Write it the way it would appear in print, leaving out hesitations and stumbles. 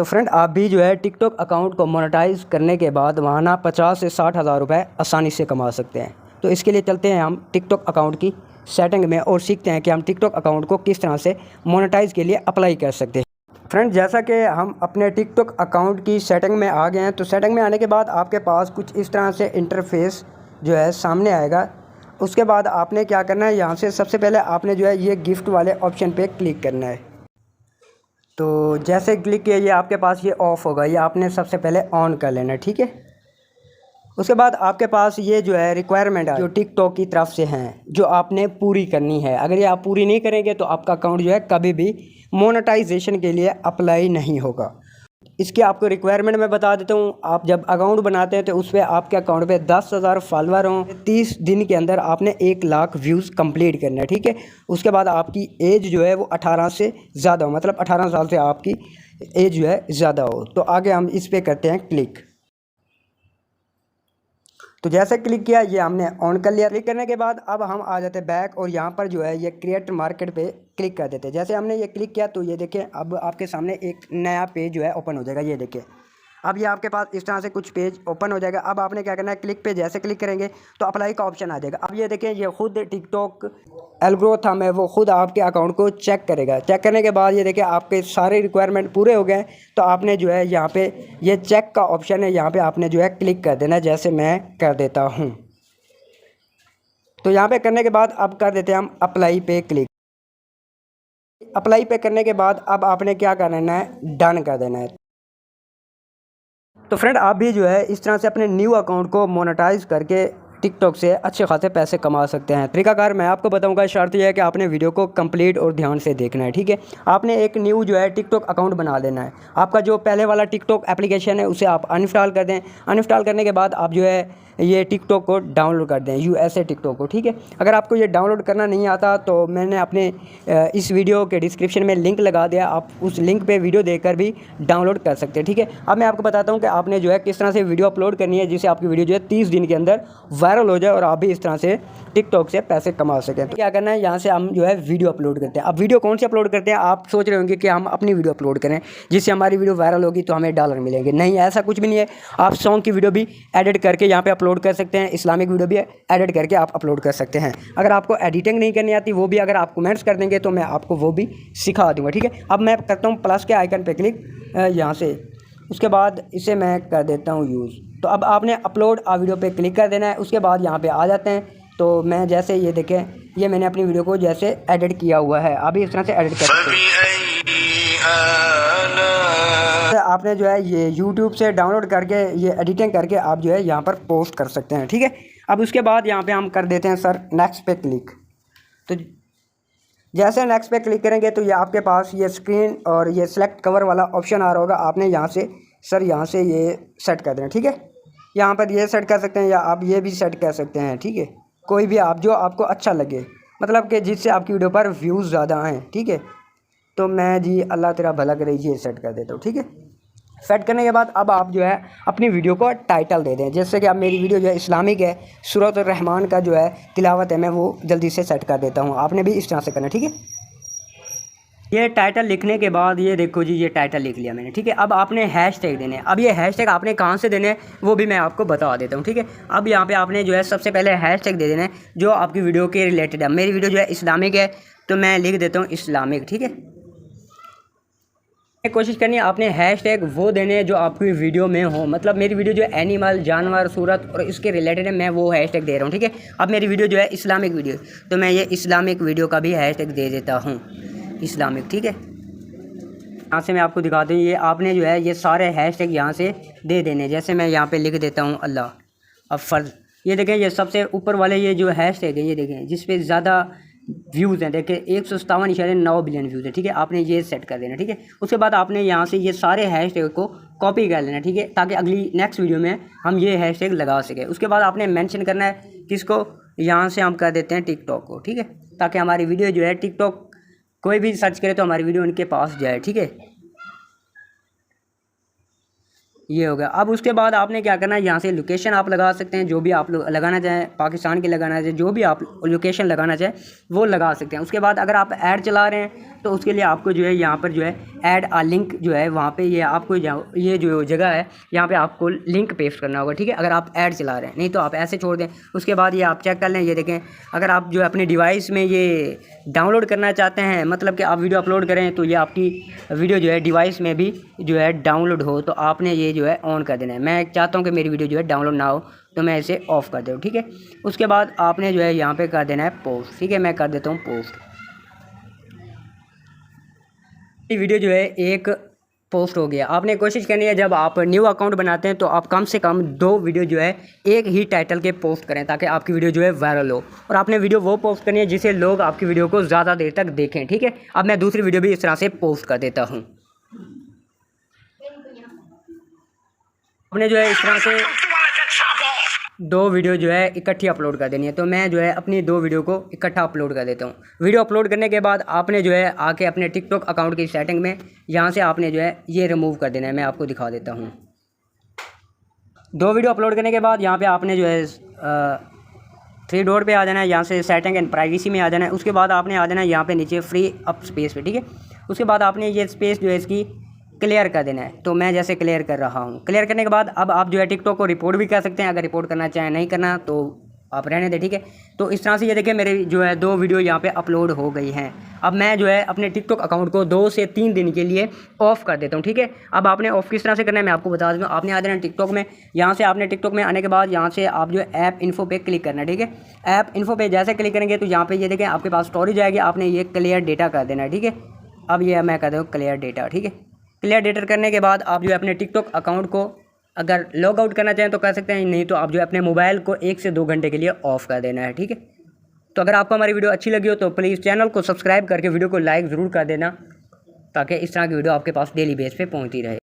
तो फ्रेंड आप भी जो है टिकटॉक अकाउंट को मोनेटाइज करने के बाद वहाँ ना 50 से 60 हज़ार रुपये आसानी से कमा सकते हैं। तो इसके लिए चलते हैं हम टिकटॉक अकाउंट की सेटिंग में और सीखते हैं कि हम टिकटॉक अकाउंट को किस तरह से मोनेटाइज के लिए अप्लाई कर सकते हैं। फ्रेंड जैसा कि हम अपने टिकटॉक अकाउंट की सेटिंग में आ गए हैं, तो सेटिंग में आने के बाद आपके पास कुछ इस तरह से इंटरफेस जो है सामने आएगा। उसके बाद आपने क्या करना है, यहाँ से सबसे पहले आपने जो है ये गिफ्ट वाले ऑप्शन पे क्लिक करना है। तो जैसे क्लिक किया ये आपके पास ये ऑफ़ होगा, ये आपने सबसे पहले ऑन कर लेना है, ठीक है। उसके बाद आपके पास ये जो है रिक्वायरमेंट है जो टिकटॉक की तरफ से हैं, जो आपने पूरी करनी है। अगर ये आप पूरी नहीं करेंगे तो आपका अकाउंट जो है कभी भी मोनेटाइजेशन के लिए अप्लाई नहीं होगा। इसकी आपको रिक्वायरमेंट मैं बता देता हूँ। आप जब अकाउंट बनाते हैं तो उस पर आपके अकाउंट पे 10,000 फॉलोअर हों, 30 दिन के अंदर आपने 1 लाख व्यूज़ कंप्लीट करना है, ठीक है। उसके बाद आपकी एज जो है वो 18 से ज़्यादा हो, मतलब 18 साल से आपकी एज जो है ज़्यादा हो। तो आगे हम इस पर करते हैं क्लिक। तो जैसे क्लिक किया ये हमने ऑन कर लिया। क्लिक करने के बाद अब हम आ जाते हैं बैक और यहाँ पर जो है ये क्रिएट मार्केट पे क्लिक कर देते हैं। जैसे हमने ये क्लिक किया तो ये देखें अब आपके सामने एक नया पेज जो है ओपन हो जाएगा। ये देखें अब ये आपके पास इस तरह से कुछ पेज ओपन हो जाएगा। अब आपने क्या करना है, क्लिक पे जैसे क्लिक करेंगे तो अप्लाई का ऑप्शन आ जाएगा। अब ये देखें ये खुद टिकटॉक एल्गोरिथम है वो खुद आपके अकाउंट को चेक करेगा। चेक करने के बाद ये देखें आपके सारे रिक्वायरमेंट पूरे हो गए। तो आपने जो है यहाँ पे ये चेक का ऑप्शन है, यहाँ पे आपने जो है क्लिक कर देना, जैसे मैं कर देता हूँ। तो यहाँ पे करने के बाद अब कर देते हैं हम अप्लाई पे क्लिक। अप्लाई पे करने के बाद अब आपने क्या करना है, डन कर देना है। तो फ्रेंड आप भी जो है इस तरह से अपने न्यू अकाउंट को मोनेटाइज करके टिकटॉक से अच्छे खासे पैसे कमा सकते हैं। तरीकाकार मैं आपको बताऊंगा। शर्त यह है कि आपने वीडियो को कंप्लीट और ध्यान से देखना है, ठीक है। आपने एक न्यू जो है टिकटॉक अकाउंट बना लेना है। आपका जो पहले वाला टिकटॉक एप्लीकेशन है उसे आप अनइंस्टॉल कर दें। अनइंस्टॉल करने के बाद आप जो है ये टिकटॉक को डाउनलोड कर दें, यूएसए टिकटॉक को, ठीक है। अगर आपको ये डाउनलोड करना नहीं आता तो मैंने अपने इस वीडियो के डिस्क्रिप्शन में लिंक लगा दिया, आप उस लिंक पे वीडियो देखकर भी डाउनलोड कर सकते हैं, ठीक है। अब मैं आपको बताता हूँ कि आपने जो है किस तरह से वीडियो अपलोड करनी है जिससे आपकी वीडियो जो है 30 दिन के अंदर वायरल हो जाए और आप भी इस तरह से टिकटॉक से पैसे कमा सकें। तो क्या करना है, यहाँ से हम जो है वीडियो अपलोड करते हैं। अब वीडियो कौन सी अपलोड करते हैं, आप सोच रहे होंगे कि हम अपनी वीडियो अपलोड करें जिससे हमारी वीडियो वायरल होगी तो हमें डॉलर मिलेंगे। नहीं, ऐसा कुछ भी नहीं है। आप सॉन्ग की वीडियो भी एडिट करके यहाँ पे अपलोड कर सकते हैं, इस्लामिक वीडियो भी एडिट करके आप अपलोड कर सकते हैं। अगर आपको एडिटिंग नहीं करनी आती वो भी अगर आप कमेंट्स कर देंगे तो मैं आपको वो भी सिखा दूँगा, ठीक है। अब मैं करता हूँ प्लस के आइकन पर क्लिक यहाँ से, उसके बाद इसे मैं कर देता हूँ यूज़। तो अब आपने अपलोड आ वीडियो पे क्लिक कर देना है। उसके बाद यहाँ पे आ जाते हैं। तो मैं जैसे ये देखें ये मैंने अपनी वीडियो को जैसे एडिट किया हुआ है, अभी इस तरह से एडिट कर सकते हैं। आपने जो है ये YouTube से डाउनलोड करके ये एडिटिंग करके आप जो है यहाँ पर पोस्ट कर सकते हैं, ठीक है। अब उसके बाद यहाँ पे हम कर देते हैं सर नेक्स्ट पे क्लिक। तो जैसे नेक्स्ट पे क्लिक करेंगे तो ये आपके पास ये स्क्रीन और ये सेलेक्ट कवर वाला ऑप्शन आ रहा होगा। आपने यहाँ से सर यहाँ से ये सेट कर देना, ठीक है। यहाँ पर ये सेट कर सकते हैं या आप ये भी सेट कर सकते हैं, ठीक है। कोई भी आप जो आपको अच्छा लगे, मतलब कि जिससे आपकी वीडियो पर व्यूज़ ज़्यादा आएँ, ठीक है। तो मैं जी अल्लाह तेरा भला करे ये सेट कर देता हूँ, ठीक है। सेट करने के बाद अब आप जो है अपनी वीडियो को टाइटल दे दें। जैसे कि अब मेरी वीडियो जो है इस्लामिक है, सूरत रहमान का जो है तिलावत है, मैं वो जल्दी से सेट कर देता हूँ। आपने भी इस तरह से करना, ठीक है। ये टाइटल लिखने के बाद ये देखो जी ये टाइटल लिख लिया मैंने, ठीक है। अब आपने हैशटैग देने हैं। अब ये हैशटैग आपने कहाँ से देने हैं वो भी मैं आपको बता देता हूँ, ठीक है। अब यहाँ पे आपने जो है सबसे पहले हैशटैग दे देना है जो आपकी वीडियो के रिलेटेड है। मेरी वीडियो जो है इस्लामिक है तो मैं लिख देता हूँ इस्लामिक, ठीक है। कोशिश करनी है आपने हैशटैग वो देने हैं जो आपकी वीडियो में हो। मतलब मेरी वीडियो जो है एनिमल, जानवर, सूरत और इसके रिलेटेड है, मैं वो हैशटैग दे रहा हूँ, ठीक है। अब मेरी वीडियो जो है इस्लामिक वीडियो तो मैं ये इस्लामिक वीडियो का भी हैशटैग दे देता हूँ, इस्लामिक, ठीक है। यहाँ से मैं आपको दिखाता हूँ, ये आपने जो है ये सारे हैशटैग यहाँ से दे देने। जैसे मैं यहाँ पे लिख देता हूँ अल्लाह अब फ़र्ज। ये देखें ये सबसे ऊपर वाले ये जो हैशटैग है ये देखें जिस पे ज़्यादा व्यूज़ हैं, देखें 157.9 बिलियन व्यूज़ है, ठीक है। आपने ये सेट कर देना, ठीक है। उसके बाद आपने यहाँ से ये सारे हैशटैग को कॉपी कर लेना, ठीक है, ताकि अगली नेक्स्ट वीडियो में हम ये हैशटैग लगा सकें। उसके बाद आपने मेंशन करना है किसको, यहाँ से हम कर देते हैं टिकटॉक को, ठीक है, ताकि हमारी वीडियो जो है टिकटॉक कोई भी सर्च करे तो हमारी वीडियो उनके पास जाए, ठीक है। ये हो गया। अब उसके बाद आपने क्या करना है, यहाँ से लोकेशन आप लगा सकते हैं, जो भी आप लगाना चाहें, पाकिस्तान की लगाना चाहें, जो भी आप लोकेशन लगाना चाहें वो लगा सकते हैं। उसके बाद अगर आप ऐड चला रहे हैं तो उसके लिए आपको जो है यहाँ पर जो है ऐड आ लिंक जो है वहाँ पे ये आपको ये जो जगह है यहाँ पे आपको लिंक पेस्ट करना होगा, ठीक है, अगर आप ऐड चला रहे हैं। नहीं तो आप ऐसे छोड़ दें। उसके बाद ये आप चेक कर लें, ये देखें अगर आप जो है अपने डिवाइस में ये डाउनलोड करना चाहते हैं, मतलब कि आप वीडियो अपलोड करें तो ये आपकी वीडियो जो है डिवाइस में भी जो है डाउनलोड हो, तो आपने ये जो है ऑन कर देना है। मैं चाहता हूँ कि मेरी वीडियो जो है डाउनलोड ना हो, तो मैं इसे ऑफ़ कर दूँ, ठीक है। उसके बाद आपने जो है यहाँ पे कर देना है पोस्ट, ठीक है, मैं कर देता हूँ पोस्ट। ये वीडियो जो है एक पोस्ट हो गया। आपने कोशिश करनी है जब आप न्यू अकाउंट बनाते हैं तो आप कम से कम 2 वीडियो जो है एक ही टाइटल के पोस्ट करें, ताकि आपकी वीडियो जो है वायरल हो। और आपने वीडियो वो पोस्ट करनी है जिससे लोग आपकी वीडियो को ज़्यादा देर तक देखें, ठीक है। अब मैं दूसरी वीडियो भी इस तरह से पोस्ट कर देता हूँ। आपने जो है इस तरह से 2 वीडियो जो है इकट्ठी अपलोड कर देनी है। तो मैं जो है अपनी 2 वीडियो को इकट्ठा अपलोड कर देता हूँ। वीडियो अपलोड करने के बाद आपने जो है आके अपने टिकटॉक अकाउंट की सेटिंग में यहाँ से आपने जो है ये रिमूव कर देना है। मैं आपको दिखा देता हूँ। 2 वीडियो अपलोड करने के बाद यहाँ पे आपने जो है 3 डॉट पे आ जाना है, यहाँ से सेटिंग एंड प्राइवेसी में आ जाना है। उसके बाद आपने आ जाना है यहाँ पे नीचे फ्री अप स्पेस पे, ठीक है। उसके बाद आपने ये स्पेस जो है इसकी क्लियर कर देना है। तो मैं जैसे क्लियर कर रहा हूँ। क्लियर करने के बाद अब आप जो है टिकटॉक को रिपोर्ट भी कर सकते हैं, अगर रिपोर्ट करना चाहें। नहीं करना तो आप रहने दें, ठीक है। तो इस तरह से ये देखिए मेरे जो है 2 वीडियो यहाँ पे अपलोड हो गई हैं। अब मैं जो है अपने टिकटॉक अकाउंट को 2 से 3 दिन के लिए ऑफ़ कर देता हूँ, ठीक है। अब आपने ऑफ़ किस तरह से करना है मैं आपको बता दूँ। आपने आ जाना टिकटॉक में, यहाँ से आपने टिकटॉक में आने के बाद यहाँ से आप जो है ऐप इन्फो पे क्लिक करना है, ठीक है। ऐप इन्फो पे जैसे क्लिक करेंगे तो यहाँ पे ये देखें आपके पास स्टोरेज आएगी। आपने ये क्लियर डेटा कर देना है, ठीक है। अब ये मैं कर दूँ क्लियर डेटा, ठीक है। क्लियर डेटा करने के बाद आप जो है अपने टिकटॉक अकाउंट को अगर लॉग आउट करना चाहें तो कर सकते हैं, नहीं तो आप जो है अपने मोबाइल को 1 से 2 घंटे के लिए ऑफ़ कर देना है, ठीक है। तो अगर आपको हमारी वीडियो अच्छी लगी हो तो प्लीज़ चैनल को सब्सक्राइब करके वीडियो को लाइक ज़रूर कर देना, ताकि इस तरह की वीडियो आपके पास डेली बेस पे पहुंचती रहे।